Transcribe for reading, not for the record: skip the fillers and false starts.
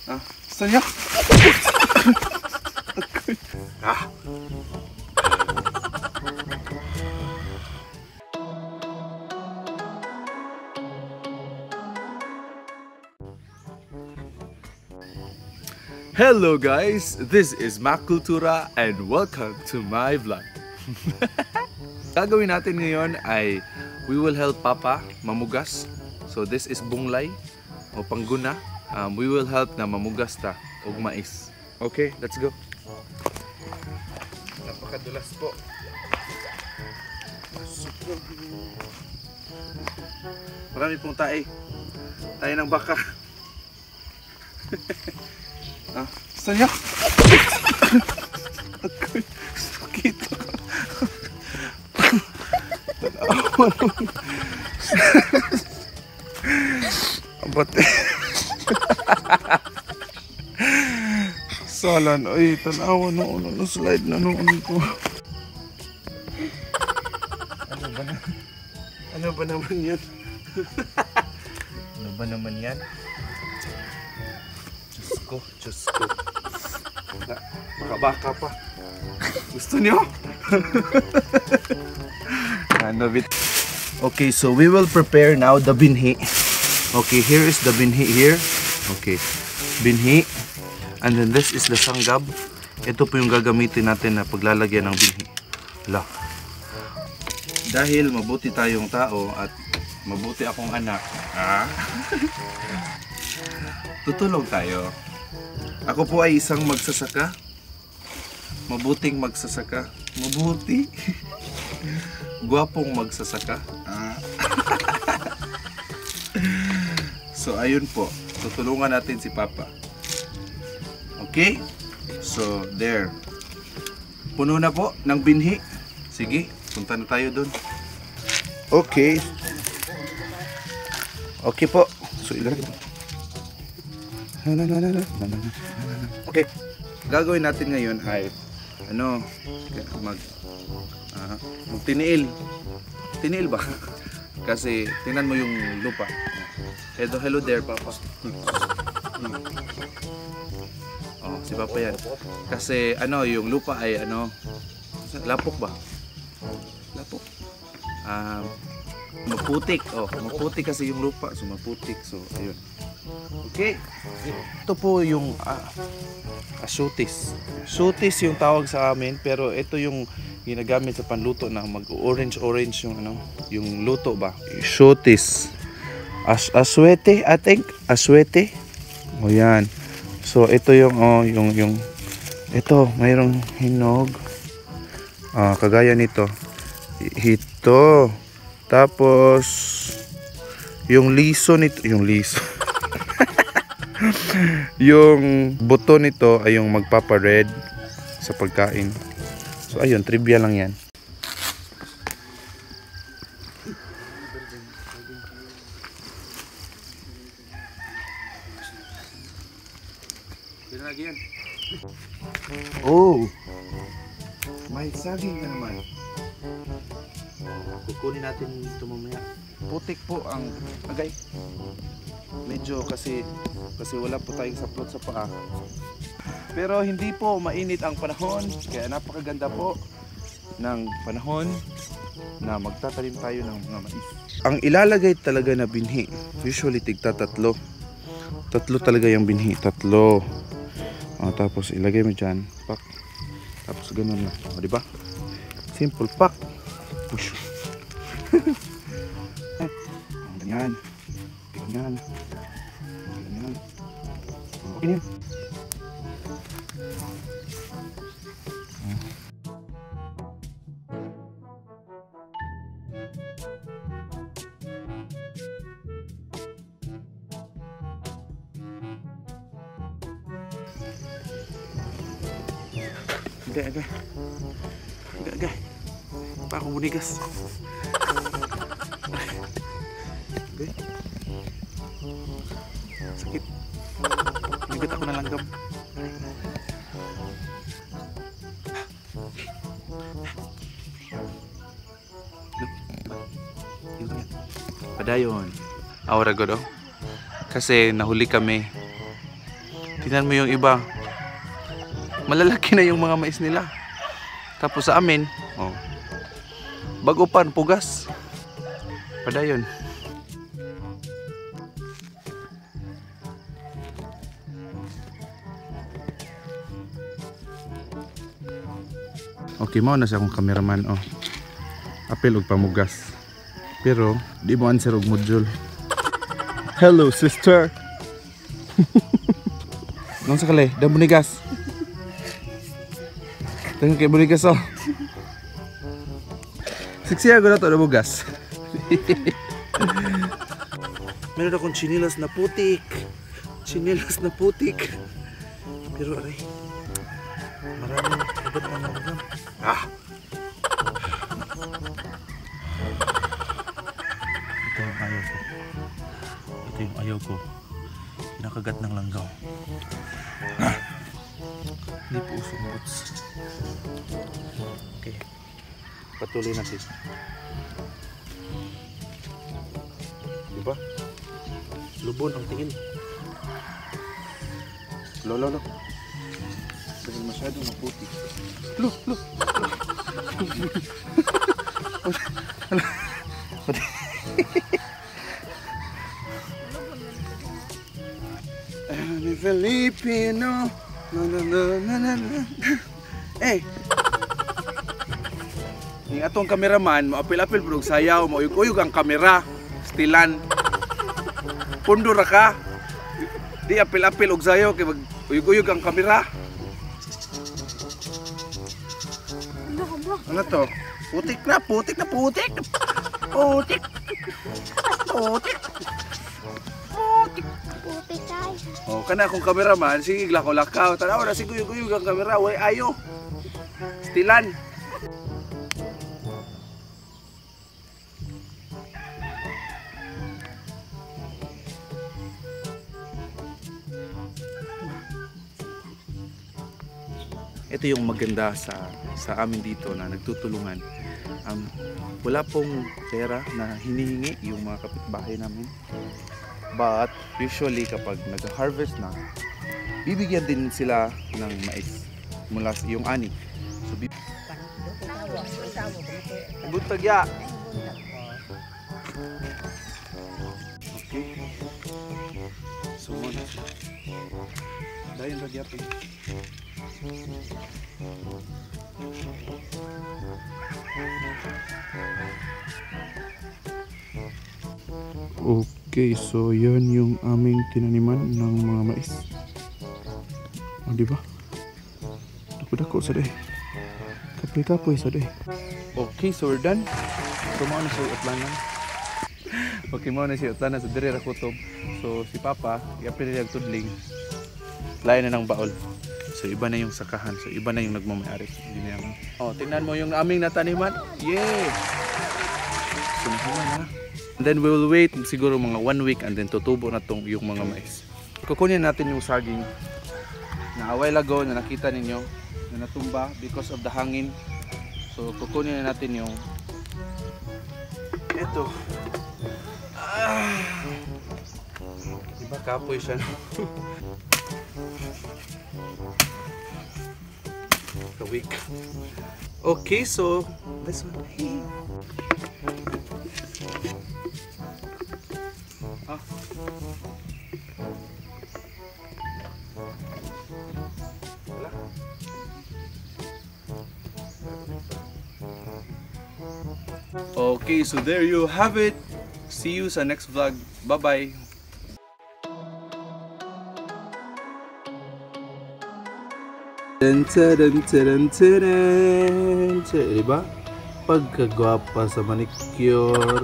Gusto niyo? Hello guys, this is Mac Kultura and welcome to my vlog. Gagawin natin ngayon ay we will help Papa mamugas. So this is bunglay o pangguna. We will help na mamugas ta og mais. Okay, let's go. Napakadulas po. Marami pong tae. Tae ng baka. Gusto niyo? Sakit. Abate. Salan. Ay, tanawa noon. Slide na noon ko. Ano ba naman yan? Ano ba naman yan? Diyos ko. Makabaka pa. Gusto niyo? Okay, so we will prepare now the binhi. Okay, here is the binhi here. Okay, binhi. And then this is the sanggab. Ito po yung gagamitin natin na paglalagyan ng binhi. Hala. Dahil mabuti tayong tao at mabuti akong anak. Tutulong tayo. Ako po ay isang magsasaka. Mabuting magsasaka. Mabuti. Gwapong magsasaka. So ayun po. Tutulungan natin si Papa. Okay? So there. Puno na po ng binhi. Sige, punta na tayo doon. Okay. Okay po. So ilagay. Okay, gagawin natin ngayon ay tiniil ba? Kasi tingnan mo yung lupa. Hello there, Papa. Oh, si Papa yan. Kasi yung lupa ay lapok ba? Lapok. Maputik. Oh, maputik kasi yung lupa. So maputik. So ayun. Okay. Ito po yung sutis. Sutis yung tawag sa amin, pero ito yung ginagamit sa panluto na mag-orange yung luto ba. Sutis. Aswete, I think. Aswete. O yan. So ito yung ito, mayroong hinog. Kagaya nito. Ito. Tapos yung liso nito, yung buto nito ay yung magpapa-red sa pagkain. So ayun, trivia lang yan. Oh, may saging na naman. Kukunin natin ito mamaya. Putik po ang agay. Medyo kasi wala po tayong saplot sa paa. Pero hindi po mainit ang panahon, kaya napakaganda po ng panahon na magtatanim tayo ng mga mais. Ang ilalagay talaga na binhi, usually tigta tatlo talaga yung binhi, tatlo. Tapos ilagay mo dyan, pak. Tapos ganun na, diba? Simple, pak. Push. Ganyan. Ganyan. Ganyan. Okay na. Agay. Pa ako munigas. Okay. Sakit. Ligat ako na langgam. Padayon. Aura ko do. Kasi nahuli kami. Tingnan mo yung iba. Malalaki na yung mga mais nila. Tapos sa amin, oh, bagupan, pugas. Padayon. Okay, mao na siya akong cameraman. Oh. Apel og pamugas. Pero, di mo answer og module. Hello, sister! Nang sakali, dang bunigas. Tengok kay bunigas, oh. Siksi ako na to, dang bugas. Meron akong chinilas na putik. Chinilas na putik. Pero, aray, maraming agad na naman. Ah! Ito yung ayaw ko. Ito yung ayaw ko. Nakagat ng langgaw. Ah! Hindi po usong boots. Okay. Patuloy natin. Diba? Lubon ang tingin. Lolo. Dahil masyadong maputi. Look. I'm Filipino. Eh. Yung atong kameraman, maapil-apil pero sayaw, mauyog-uyog ang kamera. Stilan. Pundura ka. Di apil-apil og sayaw kay mag-uyog-uyog ang kamera. Ano to? Putik na. Putik tayo. Oh, kana akong cameraman, sige lakaw-lakaw. Tanaw na sige guyog-guyog ang kamera, way ayo. Stilan. Ito yung maganda sa amin dito na nagtutulungan. Wala pong pera na hinihingi yung mga kapitbahay namin. But usually kapag nag-harvest na, bibigyan din sila ng mais mula sa yung ani. So buntag ya. Okay. So muna siya. Dayon ra gyapon. Okay, so yun yung aming tinaniman ng mga mais. O, diba? Dako-dako sa day. Kapoy-kapoy sa day. Okay, so we're done. So, mao na siya utlanan. Okay, mao na siya utlanan sa dire ra kutob. So, si Papa, yapin niya tudling. Lain na ng baol. So, iba na yung sakahan. So, iba na yung nagmamayari. Oh, tingnan mo yung aming nataniman. Yeah! So, nahiman na. And then we will wait siguro mga 1 week and then tutubo na tong yung mga mais. Kukunin natin yung saging na a while ago na nakita ninyo na natumba because of the hangin. So kukunin na natin yung ito. Diba kapoy siya? Kawik. Okay, so this one. Okay, so there you have it. See you sa next vlog. Bye-bye. Diba? Pagkagwapa sa manicure.